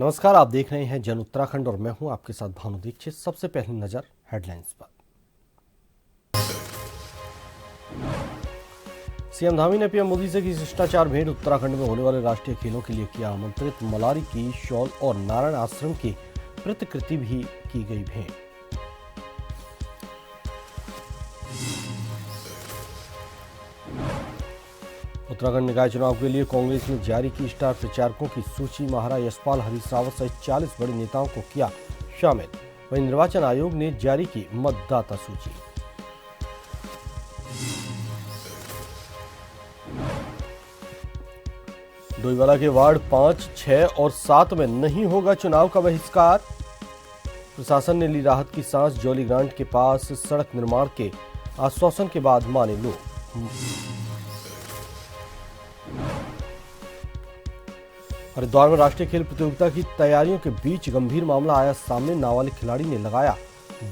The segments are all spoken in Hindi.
नमस्कार, आप देख रहे हैं जन उत्तराखंड और मैं हूं आपके साथ भानु दीक्षित। सबसे पहली नजर हेडलाइंस पर। सीएम धामी ने पीएम मोदी से की शिष्टाचार भेंट। उत्तराखंड में होने वाले राष्ट्रीय खेलों के लिए किया आमंत्रित। मलारी की शॉल और नारायण आश्रम की प्रतिकृति भी की गई भेंट। उत्तराखंड निकाय चुनाव के लिए कांग्रेस ने जारी की स्टार प्रचारकों की सूची। महारा यशपाल, हरीश रावत सहित 40 बड़े नेताओं को किया शामिल। वहीं निर्वाचन आयोग ने जारी की मतदाता सूची। डोईवाला के वार्ड 5, 6 और 7 में नहीं होगा चुनाव का बहिष्कार। प्रशासन ने ली राहत की सांस। जॉली ग्रांट के पास सड़क निर्माण के आश्वासन के बाद माने लोग। हरिद्वार में राष्ट्रीय खेल प्रतियोगिता की तैयारियों के बीच गंभीर मामला आया सामने। नाबालिग खिलाड़ी ने लगाया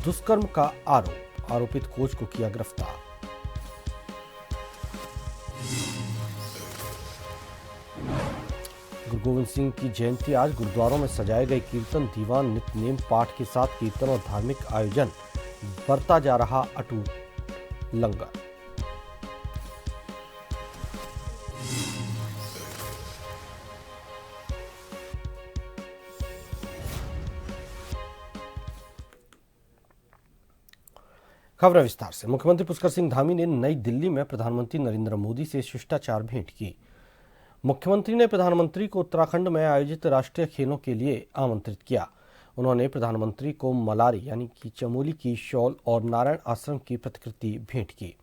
दुष्कर्म का आरोप। आरोपित कोच को किया गिरफ्तार। गुरु गोविंद सिंह की जयंती आज। गुरुद्वारों में सजाए गए कीर्तन, दीवान, नित्य नेम पाठ के साथ कीर्तन और धार्मिक आयोजन। बरता जा रहा अटूट लंगर। खबरें विस्तार से। मुख्यमंत्री पुष्कर सिंह धामी ने नई दिल्ली में प्रधानमंत्री नरेंद्र मोदी से शिष्टाचार भेंट की। मुख्यमंत्री ने प्रधानमंत्री को उत्तराखंड में आयोजित राष्ट्रीय खेलों के लिए आमंत्रित किया। उन्होंने प्रधानमंत्री को मलारी यानी कि चमोली की शॉल और नारायण आश्रम की प्रतिकृति भेंट की।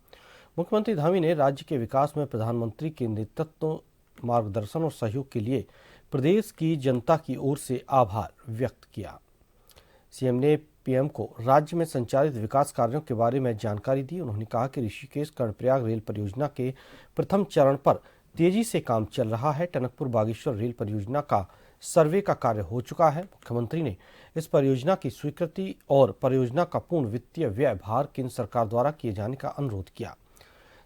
मुख्यमंत्री धामी ने राज्य के विकास में प्रधानमंत्री के नेतृत्व, मार्गदर्शन और सहयोग के लिए प्रदेश की जनता की ओर से आभार व्यक्त किया। सीएम ने पीएम को राज्य में संचालित विकास कार्यों के बारे में जानकारी दी। उन्होंने कहा कि ऋषिकेश कर्णप्रयाग रेल परियोजना के प्रथम चरण पर तेजी से काम चल रहा है। टनकपुर बागेश्वर रेल परियोजना का सर्वे का कार्य हो चुका है। मुख्यमंत्री ने इस परियोजना की स्वीकृति और परियोजना का पूर्ण वित्तीय व्यय भार केंद्र सरकार द्वारा किए जाने का अनुरोध किया।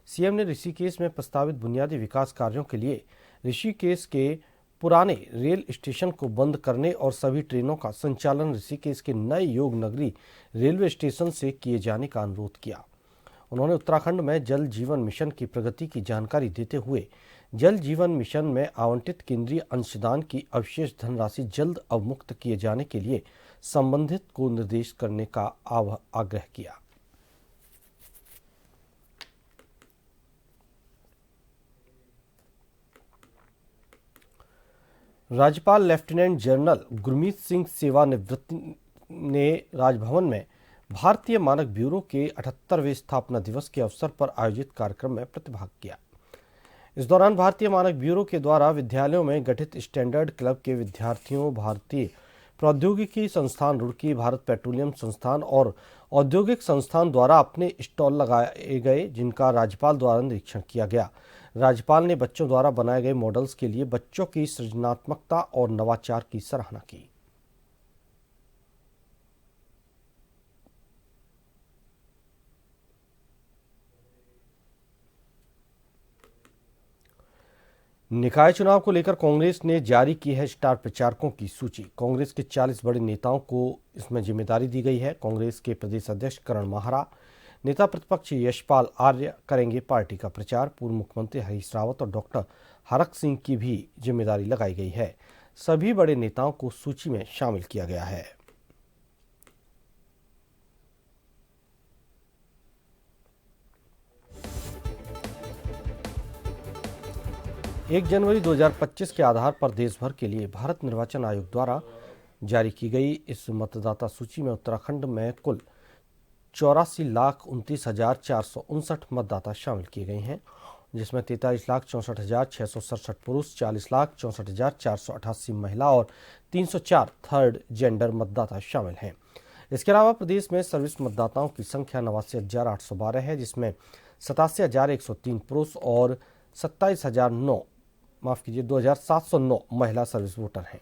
सीएम ने ऋषिकेश में प्रस्तावित बुनियादी विकास कार्यों के लिए ऋषिकेश के पुराने रेल स्टेशन को बंद करने और सभी ट्रेनों का संचालन ऋषिकेश के नए योग नगरी रेलवे स्टेशन से किए जाने का अनुरोध किया। उन्होंने उत्तराखंड में जल जीवन मिशन की प्रगति की जानकारी देते हुए जल जीवन मिशन में आवंटित केंद्रीय अंशदान की अवशेष धनराशि जल्द अवमुक्त किए जाने के लिए संबंधित को निर्देश करने का आग्रह किया। राज्यपाल लेफ्टिनेंट जनरल गुरमीत सिंह सेवानिवृत्त ने राजभवन में भारतीय मानक ब्यूरो के 78वें स्थापना दिवस के अवसर पर आयोजित कार्यक्रम में प्रतिभाग किया। इस दौरान भारतीय मानक ब्यूरो के द्वारा विद्यालयों में गठित स्टैंडर्ड क्लब के विद्यार्थियों, भारतीय प्रौद्योगिकी संस्थान रुड़की, भारत पेट्रोलियम संस्थान और औद्योगिक संस्थान द्वारा अपने स्टॉल लगाए गए, जिनका राज्यपाल द्वारा निरीक्षण किया गया। राज्यपाल ने बच्चों द्वारा बनाए गए मॉडल्स के लिए बच्चों की सृजनात्मकता और नवाचार की सराहना की। निकाय चुनाव को लेकर कांग्रेस ने जारी की है स्टार प्रचारकों की सूची। कांग्रेस के 40 बड़े नेताओं को इसमें जिम्मेदारी दी गई है। कांग्रेस के प्रदेश अध्यक्ष करण माहरा, नेता प्रतिपक्ष यशपाल आर्य करेंगे पार्टी का प्रचार। पूर्व मुख्यमंत्री हरीश रावत और डॉक्टर हरक सिंह की भी जिम्मेदारी लगाई गई है। सभी बड़े नेताओं को सूची में शामिल किया गया है। एक जनवरी 2025 के आधार पर देश भर के लिए भारत निर्वाचन आयोग द्वारा जारी की गई इस मतदाता सूची में उत्तराखंड में कुल 84,29,459 मतदाता शामिल किए गए हैं, जिसमें 43,64,667 पुरुष, 40,64,488 महिला और 304 थर्ड जेंडर मतदाता शामिल हैं। इसके अलावा प्रदेश में सर्विस मतदाताओं की संख्या 89,812 है, जिसमें 87,103 पुरुष और 2,709 महिला सर्विस वोटर हैं।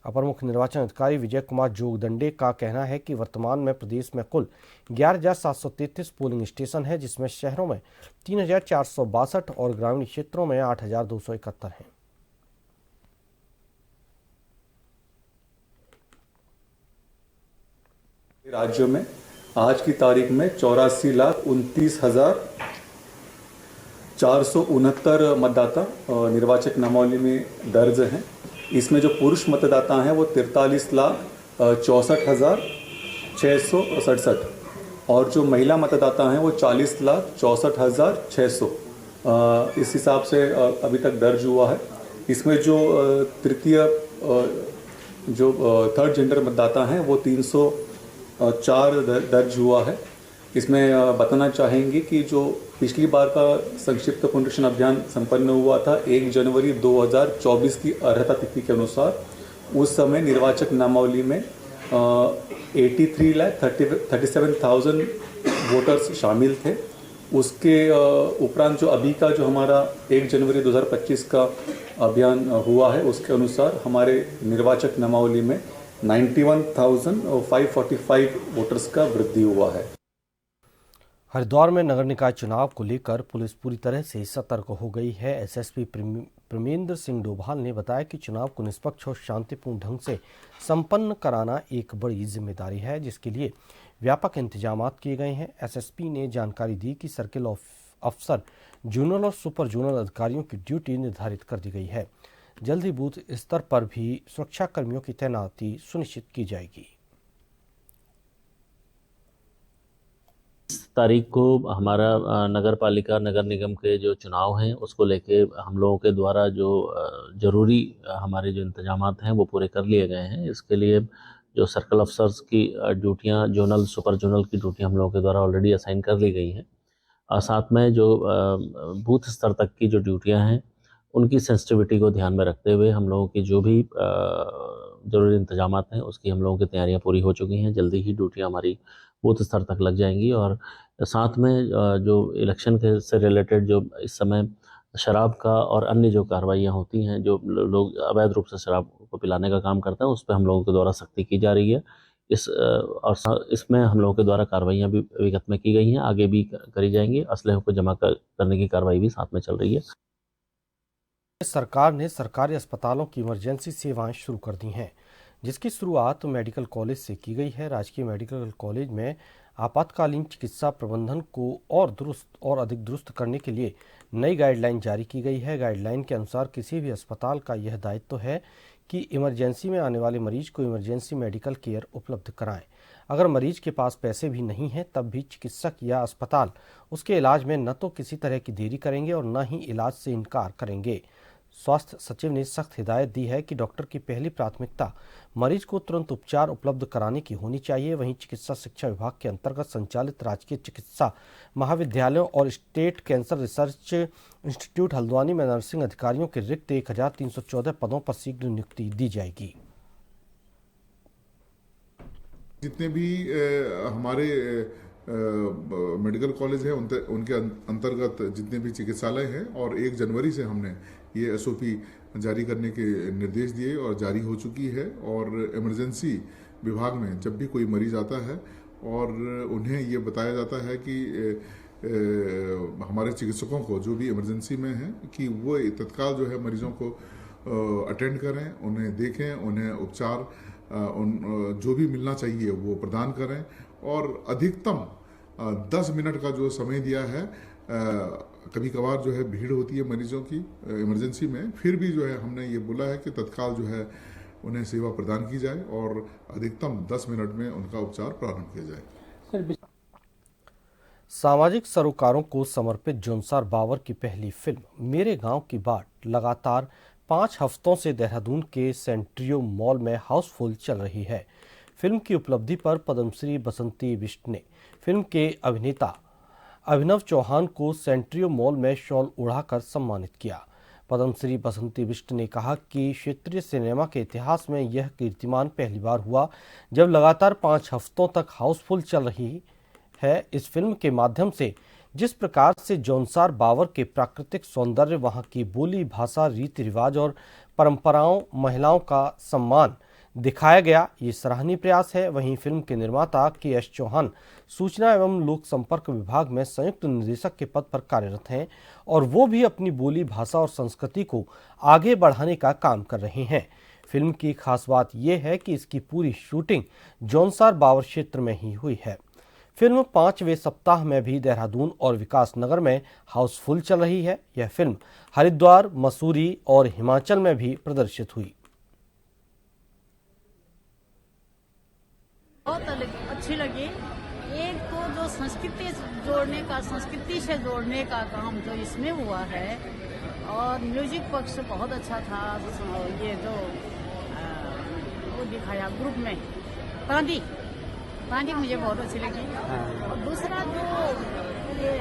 अपर मुख्य निर्वाचन अधिकारी विजय कुमार जोगदंडे का कहना है कि वर्तमान में प्रदेश में कुल 11,733 पोलिंग स्टेशन है, जिसमें शहरों में 3,462 और ग्रामीण क्षेत्रों में 8,271 हैं। राज्यों में आज की तारीख में 84,29,469 मतदाता निर्वाचक नामावली में दर्ज हैं। इसमें जो पुरुष मतदाता हैं वो 43,64,667 और जो महिला मतदाता हैं वो 40,64,600 इस हिसाब से अभी तक दर्ज हुआ है। इसमें जो तृतीय जो थर्ड जेंडर मतदाता हैं वो 304 दर्ज हुआ है। इसमें बताना चाहेंगे कि जो पिछली बार का संक्षिप्त पुनरीक्षण अभियान संपन्न हुआ था 1 जनवरी 2024 की अर्हता तिथि के अनुसार, उस समय निर्वाचक नामावली में 83,37,000 वोटर्स शामिल थे। उसके उपरांत जो अभी का जो हमारा 1 जनवरी 2025 का अभियान हुआ है उसके अनुसार हमारे निर्वाचक नामावली में 91,545 वोटर्स का वृद्धि हुआ है। हरिद्वार में नगर निकाय चुनाव को लेकर पुलिस पूरी तरह से सतर्क हो गई है। एसएसपी प्रमेंद्र सिंह डोभाल ने बताया कि चुनाव को निष्पक्ष और शांतिपूर्ण ढंग से संपन्न कराना एक बड़ी जिम्मेदारी है, जिसके लिए व्यापक इंतजाम किए गए हैं। एसएसपी ने जानकारी दी कि सर्किल अफसर, जोनल और सुपर जोनल अधिकारियों की ड्यूटी निर्धारित कर दी गई है। जल्द ही बूथ स्तर पर भी सुरक्षा कर्मियों की तैनाती सुनिश्चित की जाएगी। तारीख को हमारा नगर पालिका नगर निगम के जो चुनाव हैं उसको लेके हम लोगों के द्वारा जो ज़रूरी हमारे जो इंतजामात हैं वो पूरे कर लिए गए हैं। इसके लिए जो सर्कल अफसर्स की ड्यूटियां, जोनल सुपर जोनल की ड्यूटियां हम लोगों के द्वारा ऑलरेडी असाइन कर ली गई हैं। और साथ में जो बूथ स्तर तक की जो ड्यूटियां हैं उनकी सेंसिटिविटी को ध्यान में रखते हुए हम लोगों की जो भी ज़रूरी इंतजामात हैं उसकी हम लोगों की तैयारियां पूरी हो चुकी हैं। जल्दी ही ड्यूटियां हमारी बूथ स्तर तक लग जाएंगी। और साथ में जो इलेक्शन के से रिलेटेड जो इस समय शराब का और अन्य जो कार्रवाइयाँ होती हैं, जो लोग अवैध रूप से शराब को पिलाने का काम करते हैं, उस पर हम लोगों के द्वारा सख्ती की जा रही है। इसमें हम लोगों के द्वारा कार्रवाइयाँ भी विगत में की गई हैं, आगे भी करी जाएंगी। असलहे को जमा करने की कार्रवाई भी साथ में चल रही है। सरकार ने सरकारी अस्पतालों की इमरजेंसी सेवाएं शुरू कर दी हैं, जिसकी शुरुआत मेडिकल कॉलेज से की गई है। राजकीय मेडिकल कॉलेज में आपातकालीन चिकित्सा प्रबंधन को और अधिक दुरुस्त करने के लिए नई गाइडलाइन जारी की गई है। गाइडलाइन के अनुसार किसी भी अस्पताल का यह दायित्व है कि इमरजेंसी में आने वाले मरीज को इमरजेंसी मेडिकल केयर उपलब्ध कराएं। अगर मरीज के पास पैसे भी नहीं हैं तब भी चिकित्सक या अस्पताल उसके इलाज में न तो किसी तरह की देरी करेंगे और न ही इलाज से इनकार करेंगे। स्वास्थ्य सचिव ने सख्त हिदायत दी है कि डॉक्टर की पहली प्राथमिकता मरीज को तुरंत उपचार उपलब्ध कराने की होनी चाहिए। वहीं चिकित्सा शिक्षा विभाग के अंतर्गत संचालित राजकीय चिकित्सा महाविद्यालयों और state cancer research institute Haldwani में नर्सिंग अधिकारियों के रिक्त 1314 पदों पर शीघ्र नियुक्ति दी जाएगी। जितने भी हमारे मेडिकल कॉलेज हैं उनके अंतर्गत जितने भी चिकित्सालय हैं, और 1 जनवरी से हमने ये एसओपी जारी करने के निर्देश दिए और जारी हो चुकी है। और इमरजेंसी विभाग में जब भी कोई मरीज आता है और उन्हें ये बताया जाता है कि हमारे चिकित्सकों को जो भी इमरजेंसी में हैं कि वो तत्काल जो है मरीजों को अटेंड करें, उन्हें देखें, उन्हें उपचार जो भी मिलना चाहिए वो प्रदान करें। और अधिकतम 10 मिनट का जो समय दिया है, कभी कभार जो है भीड़ होती है मरीजों की इमरजेंसी में, फिर भी जो है हमने ये बोला है कि तत्काल जो है उन्हें सेवा प्रदान की जाए और अधिकतम 10 मिनट में उनका उपचार प्रारंभ किया जाए। सामाजिक सरोकारों को समर्पित जोनसार बावर की पहली फिल्म मेरे गांव की बाट लगातार 5 हफ्तों से देहरादून के सेंट्रियो मॉल में हाउसफुल चल रही है। फिल्म की उपलब्धि पर पद्मश्री बसंती बिष्ट ने फिल्म के अभिनेता अभिनव चौहान को सेंट्रियो मॉल में शॉल उड़ाकर सम्मानित किया। पद्मश्री बसंती बिष्ट ने कहा कि क्षेत्रीय सिनेमा के इतिहास में यह कीर्तिमान पहली बार हुआ जब लगातार 5 हफ्तों तक हाउसफुल चल रही है। इस फिल्म के माध्यम से जिस प्रकार से जोनसार बावर के प्राकृतिक सौंदर्य, वहां की बोली भाषा, रीति रिवाज और परंपराओं, महिलाओं का सम्मान दिखाया गया, ये सराहनीय प्रयास है। वहीं फिल्म के निर्माता के.एस. चौहान सूचना एवं लोक संपर्क विभाग में संयुक्त निदेशक के पद पर कार्यरत हैं और वो भी अपनी बोली भाषा और संस्कृति को आगे बढ़ाने का काम कर रहे हैं। फिल्म की खास बात यह है कि इसकी पूरी शूटिंग जौनसार बावर क्षेत्र में ही हुई है। फिल्म 5वें सप्ताह में भी देहरादून और विकास नगर में हाउसफुल चल रही है। यह फिल्म हरिद्वार, मसूरी और हिमाचल में भी प्रदर्शित हुई। बहुत अच्छी लगी। एक तो जो संस्कृति से जोड़ने का काम जो इसमें हुआ है, और म्यूजिक पक्ष बहुत अच्छा था। ये जो वो दिखाया ग्रुप में तांडी मुझे बहुत अच्छी लगी। और दूसरा जो ये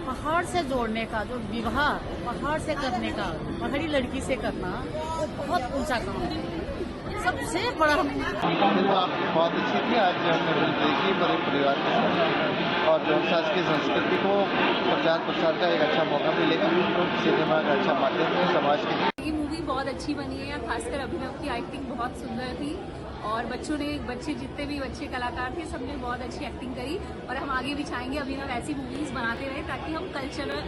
पहाड़ से जोड़ने का जो विवाह पहाड़ से करने का, पहाड़ी लड़की से करना, वो बहुत ऊंचा काम है। सबसे बड़ा फिल्म आपकी बहुत अच्छी थी। आज हमने फिल्म देखी बड़े परिवार के साथ, और जौनसार की संस्कृति को प्रचार प्रसार का एक अच्छा मौका मिलेगा। सिनेमा का अच्छा माध्यम है समाज के लिए। ये मूवी बहुत अच्छी बनी है। खासकर अभिनव की एक्टिंग बहुत सुंदर थी, और बच्चे जितने भी बच्चे कलाकार थे सबने बहुत अच्छी एक्टिंग करी। और हम आगे भी चाहेंगे अभिनव ऐसी मूवीज बनाते रहे, ताकि हम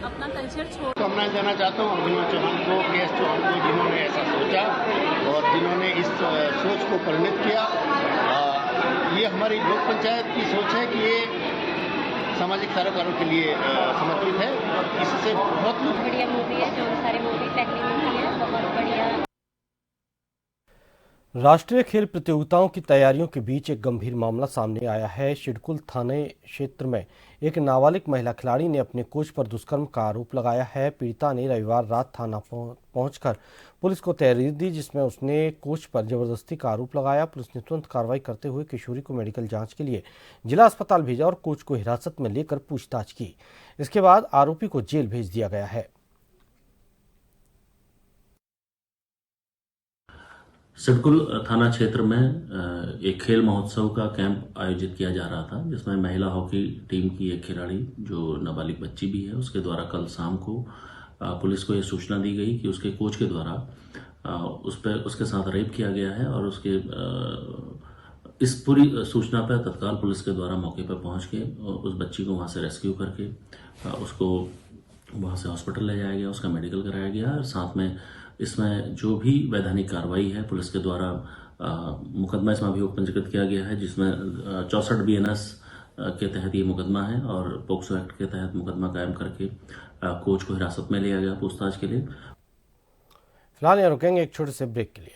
अपना कल्चर छोड़। तो मैं जाना चाहता हूँ अभिनव चौहान को, केएस चौहान को, जिन्होंने ऐसा सोचा और जिन्होंने इस सोच को परिणित किया। ये हमारी लोक पंचायत की सोच है कि ये सामाजिक सरोकारों के लिए समर्पित है। इससे बहुत बढ़िया मूवी है। जो सारी मूवी टेक्निकल है, बहुत बढ़िया। राष्ट्रीय खेल प्रतियोगिताओं की तैयारियों के बीच एक गंभीर मामला सामने आया है। शिडकुल थाने क्षेत्र में एक नाबालिग महिला खिलाड़ी ने अपने कोच पर दुष्कर्म का आरोप लगाया है। पीड़िता ने रविवार रात थाना पहुंचकर पुलिस को तहरीर दी, जिसमें उसने कोच पर जबरदस्ती का आरोप लगाया। पुलिस ने तुरंत कार्रवाई करते हुए किशोरी को मेडिकल जांच के लिए जिला अस्पताल भेजा और कोच को हिरासत में लेकर पूछताछ की। इसके बाद आरोपी को जेल भेज दिया गया है। सिडकुल थाना क्षेत्र में एक खेल महोत्सव का कैंप आयोजित किया जा रहा था, जिसमें महिला हॉकी टीम की एक खिलाड़ी जो नाबालिग बच्ची भी है, उसके द्वारा कल शाम को पुलिस को यह सूचना दी गई कि उसके कोच के द्वारा उसके साथ रेप किया गया है। और इस पूरी सूचना पर तत्काल पुलिस के द्वारा मौके पर पहुंच के उस बच्ची को वहां से रेस्क्यू करके उसको वहां से हॉस्पिटल ले जाया गया, उसका मेडिकल कराया गया। और साथ में इसमें जो भी वैधानिक कार्रवाई है पुलिस के द्वारा मुकदमा इसमें अभियोग पंजीकृत किया गया है, जिसमें 64 BNS के तहत ये मुकदमा है, और पोक्सो एक्ट के तहत मुकदमा कायम करके कोच को हिरासत में लिया गया पूछताछ के लिए। फिलहाल यहाँ रुकेंगे एक छोटे से ब्रेक के लिए।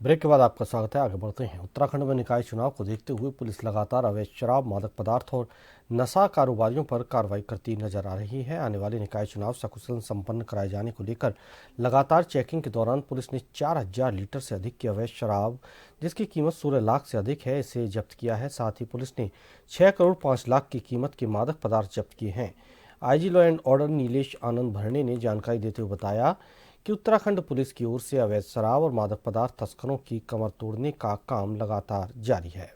ब्रेक के बाद आपका स्वागत है। आगे बढ़ते हैं। उत्तराखंड में निकाय चुनाव को देखते हुए पुलिस लगातार अवैध शराब, मादक पदार्थ और नशा कारोबारियों पर कार्रवाई करती नजर आ रही है। आने वाले निकाय चुनाव सकुशल संपन्न कराए जाने को लेकर लगातार चेकिंग के दौरान पुलिस ने 4000 लीटर से अधिक की अवैध शराब, जिसकी कीमत 16 लाख से अधिक है, इसे जब्त किया है। साथ ही पुलिस ने 6 करोड़ 5 लाख की कीमत के मादक पदार्थ जब्त किए हैं। IG law and order Nilesh Anand Bharne ने जानकारी देते हुए बताया कि उत्तराखंड पुलिस की ओर से अवैध शराब और मादक पदार्थ तस्करों की कमर तोड़ने का काम लगातार जारी है।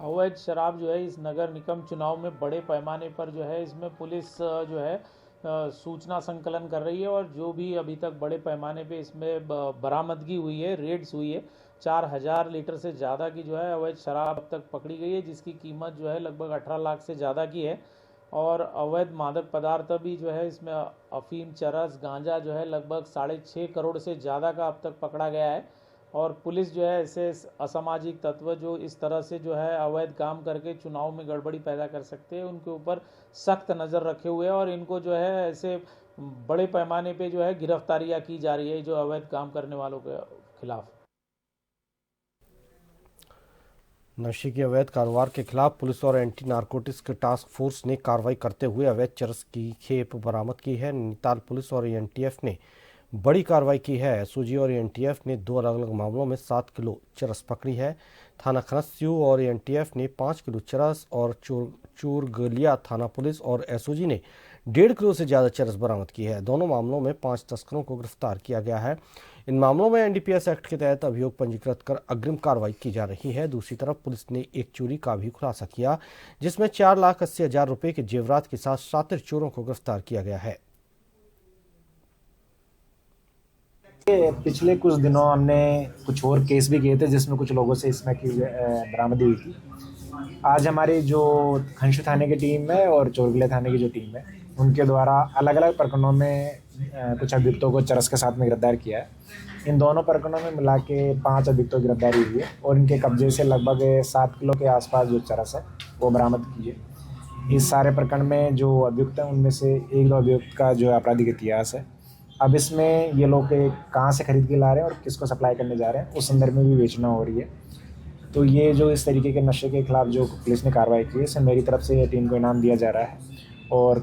अवैध शराब जो है इस नगर निगम चुनाव में बड़े पैमाने पर जो है इसमें पुलिस जो है सूचना संकलन कर रही है, और जो भी अभी तक बड़े पैमाने पे इसमें बरामदगी हुई है, रेड्स हुई है, 4000 लीटर से ज़्यादा की जो है अवैध शराब अब तक पकड़ी गई है, जिसकी कीमत जो है लगभग 18 लाख से ज़्यादा की है। और अवैध मादक पदार्थ भी जो है इसमें अफीम, चरस, गांजा जो है लगभग 6.5 करोड़ से ज़्यादा का अब तक पकड़ा गया है। और पुलिस जो है ऐसे असामाजिक तत्व जो इस तरह से जो है अवैध काम करके चुनाव में गड़बड़ी पैदा कर सकते हैं, उनके ऊपर सख्त नज़र रखे हुए हैं, और इनको जो है ऐसे बड़े पैमाने पे जो है गिरफ्तारियां की जा रही है जो अवैध काम करने वालों के खिलाफ। नशे के अवैध कारोबार के खिलाफ पुलिस और एंटी नारकोटिक्स के टास्क फोर्स ने कार्रवाई करते हुए अवैध चरस की खेप बरामद की है। नैनीताल पुलिस और ANTF ने बड़ी कार्रवाई की है। SOG और ANTF ने 2 अलग अलग मामलों में 7 किलो चरस पकड़ी है। थाना खनस्यू और ANTF ने 5 किलो चरस और चोरगलिया थाना पुलिस और SOG ने 1.5 किलो से ज्यादा चरस बरामद की है। दोनों मामलों में 5 तस्करों को गिरफ्तार किया गया है। इन मामलों में एनडीपीएस एक्ट के तहत अभियोग पंजीकृत कर अग्रिम कार्रवाई की जा रही है। दूसरी तरफ पुलिस ने एक चोरी का भी खुलासा किया, जिसमें 4,80,000 रुपए के जेवरात के साथ 7 चोरों को गिरफ्तार किया गया है। पिछले कुछ दिनों हमने कुछ और केस भी किए थे जिसमें कुछ लोगों से इसमें की बरामदी हुई थी। आज हमारी जो खंशु थाने की टीम है और चोरगले थाने की जो टीम है, उनके द्वारा अलग अलग प्रकरणों में कुछ अभियुक्तों को चरस के साथ में गिरफ्तार किया है। इन दोनों प्रकरणों में मिला के 5 अभियुक्तों की गिरफ्तारी हुई है और इनके कब्जे से लगभग 7 किलो के आसपास जो चरस है वो बरामद की है। इस सारे प्रकरण में जो अभियुक्त हैं उनमें से 1-2 अभियुक्त का जो आपराधिक इतिहास है। अब इसमें ये लोग कहाँ से खरीद के ला रहे हैं और किसको सप्लाई करने जा रहे हैं उस संदर्भ में भी बेचना हो रही है। तो ये जो इस तरीके के नशे के खिलाफ जो पुलिस ने कार्रवाई की है, इसमें मेरी तरफ से टीम को इनाम दिया जा रहा है। और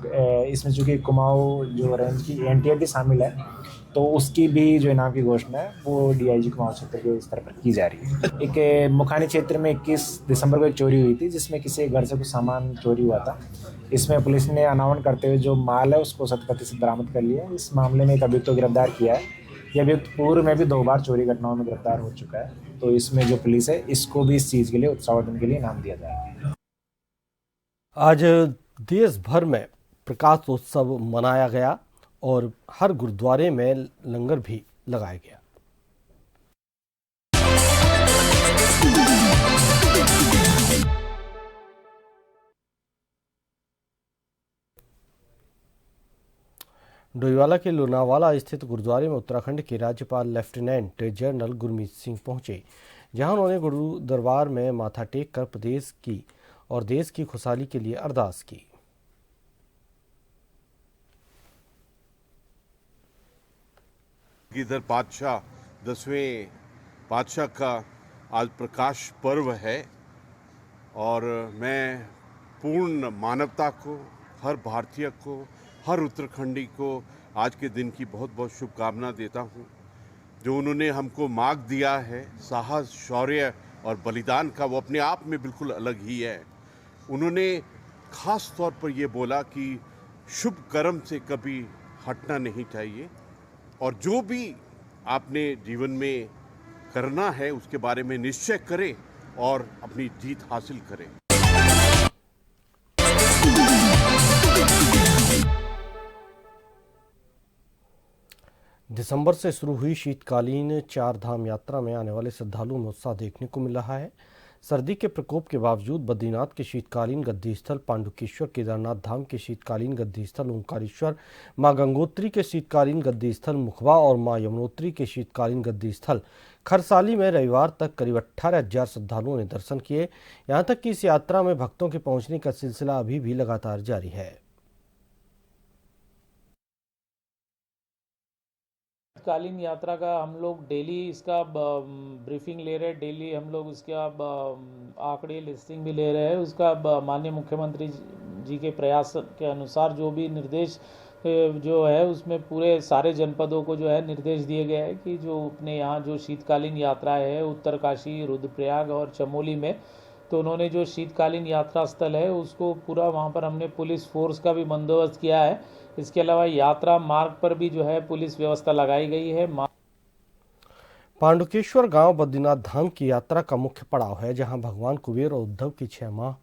इसमें चूँकि कुमाऊं जो रेंज की एनटीए भी शामिल है, तो उसकी भी जो इनाम की घोषणा है वो डीआईजी कुमाऊं क्षेत्र के स्तर पर की जा रही है। एक मुखानी क्षेत्र में 21 दिसंबर को एक चोरी हुई थी, जिसमें किसी घर से कुछ सामान चोरी हुआ था। इसमें पुलिस ने अनावरण करते हुए जो माल है उसको 100% बरामद कर लिया है। इस मामले में एक अभियुक्त को गिरफ्तार किया है। यह अभियुक्त पूर्व में भी 2 बार चोरी घटनाओं में गिरफ्तार हो चुका है। तो इसमें जो पुलिस है इसको भी इस चीज़ के लिए उत्साहवर्धन के लिए इनाम दिया जाएगा। आज देश भर में प्रकाशोत्सव मनाया गया और हर गुरुद्वारे में लंगर भी लगाया गया। डोईवाला के लोनावाला स्थित गुरुद्वारे में उत्तराखंड के राज्यपाल लेफ्टिनेंट जनरल गुरमीत सिंह पहुंचे, जहां उन्होंने गुरु दरबार में माथा टेक कर प्रदेश की और देश की खुशहाली के लिए अरदास की। इधर पातशाह 10वें पातशाह का आज प्रकाश पर्व है और मैं पूर्ण मानवता को, हर भारतीय को, हर उत्तराखंडी को आज के दिन की बहुत बहुत शुभकामना देता हूँ। जो उन्होंने हमको मार्ग दिया है साहस, शौर्य और बलिदान का, वो अपने आप में बिल्कुल अलग ही है। उन्होंने खास तौर पर ये बोला कि शुभ कर्म से कभी हटना नहीं चाहिए और जो भी आपने जीवन में करना है उसके बारे में निश्चय करें और अपनी जीत हासिल करें। दिसंबर से शुरू हुई शीतकालीन 4 धाम यात्रा में आने वाले श्रद्धालुओं में उत्साह देखने को मिल रहा है। सर्दी के प्रकोप के बावजूद बद्रीनाथ के शीतकालीन गद्दी स्थल, पांडुकेश्वर केदारनाथ धाम के शीतकालीन गद्दी स्थल, ओंकारेश्वर, मां गंगोत्री के शीतकालीन गद्दी स्थल, मुखबा और मां यमुनोत्री के शीतकालीन गद्दी स्थल खरसाली में रविवार तक करीब 18,000 श्रद्धालुओं ने दर्शन किए। यहां तक कि इस यात्रा में भक्तों के पहुंचने का सिलसिला अभी भी लगातार जारी है। शीतकालीन यात्रा का हम लोग डेली इसका ब्रीफिंग ले रहे हैं, डेली हम लोग इसका आंकड़े लिस्टिंग भी ले रहे हैं। उसका माननीय मुख्यमंत्री जी के प्रयास के अनुसार जो भी निर्देश जो है उसमें पूरे सारे जनपदों को जो है निर्देश दिए गए हैं कि जो अपने यहाँ जो शीतकालीन यात्रा है उत्तरकाशी, रुद्रप्रयाग और चमोली में, तो उन्होंने जो शीतकालीन यात्रा स्थल है उसको पूरा वहाँ पर हमने पुलिस फोर्स का भी बंदोबस्त किया है। इसके अलावा यात्रा मार्ग पर भी जो है पुलिस व्यवस्था लगाई गई है। पांडुकेश्वर गांव बद्रीनाथ धाम की यात्रा का मुख्य पड़ाव है, जहां भगवान कुबेर और उद्धव की 6 माह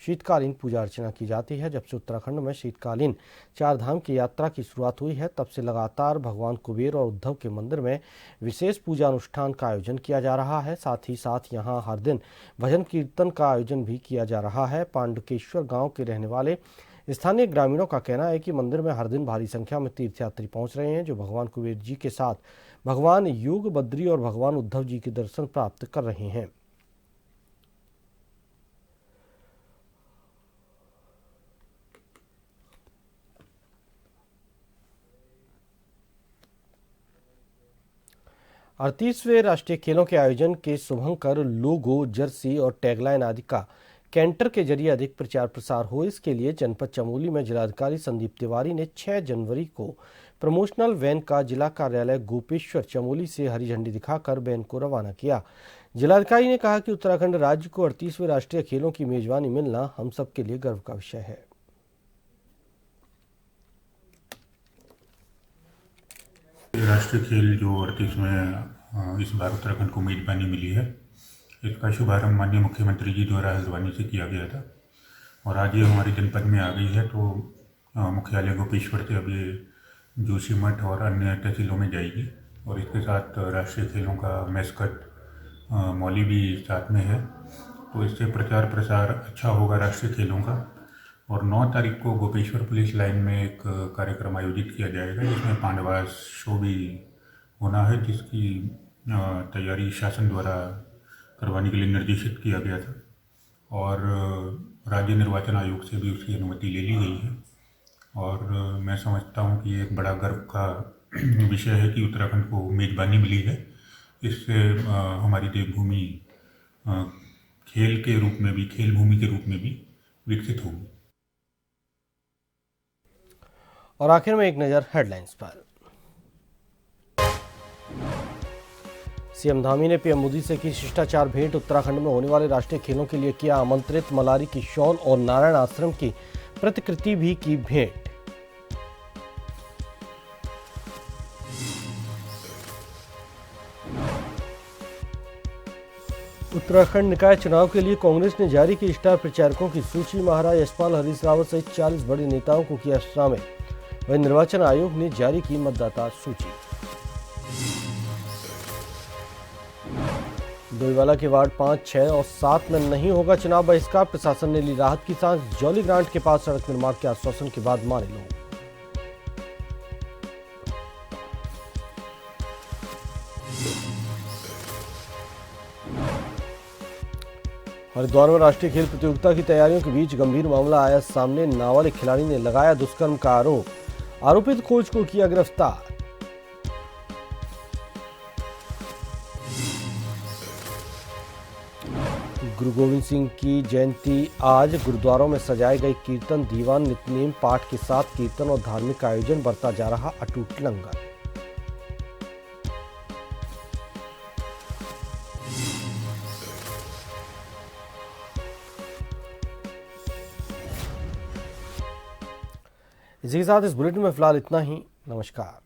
शीतकालीन पूजा अर्चना की जाती है। जब से उत्तराखंड में शीतकालीन 4 धाम की यात्रा की शुरुआत हुई है, तब से लगातार भगवान कुबेर और उद्धव के मंदिर में विशेष पूजा अनुष्ठान का आयोजन किया जा रहा है। साथ ही साथ यहां हर दिन भजन कीर्तन का आयोजन भी किया जा रहा है। पांडुकेश्वर गांव के रहने वाले स्थानीय ग्रामीणों का कहना है कि मंदिर में हर दिन भारी संख्या में तीर्थयात्री पहुंच रहे हैं, जो भगवान कुबेर जी के साथ भगवान योग बद्री और भगवान उद्धव जी के दर्शन प्राप्त कर रहे हैं। अड़तीसवें राष्ट्रीय खेलों के आयोजन के शुभंकर लोगो, जर्सी और टैगलाइन आदि का कैंटर के जरिए अधिक प्रचार प्रसार हो, इसके लिए जनपद चमोली में जिलाधिकारी संदीप तिवारी ने 6 जनवरी को प्रमोशनल वैन का जिला कार्यालय गोपेश्वर चमोली से हरी झंडी दिखाकर वैन को रवाना किया। जिलाधिकारी ने कहा कि उत्तराखंड राज्य को 38वें राष्ट्रीय खेलों की मेजबानी मिलना हम सबके लिए गर्व का विषय है। राष्ट्रीय खेल जो 38वें इस बार उत्तराखंड को मेजबानी मिली है, इसका शुभारंभ माननीय मुख्यमंत्री जी द्वारा हल्द्वानी से किया गया था और आज ये हमारे जनपद में आ गई है। तो मुख्यालय गोपेश्वर से अब ये जोशीमठ और अन्य तहसीलों में जाएगी और इसके साथ राष्ट्रीय खेलों का मैस्कट मौली भी साथ में है। तो इससे प्रचार प्रसार अच्छा होगा राष्ट्रीय खेलों का। और 9 तारीख को गोपेश्वर पुलिस लाइन में एक कार्यक्रम आयोजित किया जाएगा जिसमें पांडवास शो भी होना है, जिसकी तैयारी शासन द्वारा करवाने के लिए निर्देशित किया गया था और राज्य निर्वाचन आयोग से भी उसकी अनुमति ले ली गई है। और मैं समझता हूँ कि ये एक बड़ा गर्व का विषय है कि उत्तराखंड को मेजबानी मिली है। इससे हमारी देवभूमि खेल के रूप में भी, खेल भूमि के रूप में भी विकसित होगी। और आखिर में एक नजर हेडलाइंस पर। सीएम धामी ने पीएम मोदी से की शिष्टाचार भेंट। उत्तराखंड में होने वाले राष्ट्रीय खेलों के लिए किया आमंत्रित। मलारी की शॉल और नारायण आश्रम की प्रतिकृति भी की भेंट। उत्तराखंड निकाय चुनाव के लिए कांग्रेस ने जारी की स्टार प्रचारकों की सूची। महाराज यशपाल, हरीश रावत सहित 40 बड़े नेताओं को किया शामिल। वहीं निर्वाचन आयोग ने जारी की मतदाता सूची। डोईवाला के वार्ड 5, 6 और 7 में नहीं होगा चुनाव बहिष्कार। प्रशासन ने ली राहत की सांस। जॉली ग्रांट के पास सड़क निर्माण के आश्वासन के बाद मारे लोग। हरिद्वार में राष्ट्रीय खेल प्रतियोगिता की तैयारियों के बीच गंभीर मामला आया सामने। नाबालिग खिलाड़ी ने लगाया दुष्कर्म का आरोप। आरोपित कोच को किया गिरफ्तार। गुरु गोविंद सिंह की जयंती आज। गुरुद्वारों में सजाए गए कीर्तन दीवान, नित्यनेम पाठ के साथ कीर्तन और धार्मिक आयोजन। बरता जा रहा अटूट लंगर। इसी के साथ इस बुलेटिन में फिलहाल इतना ही। नमस्कार।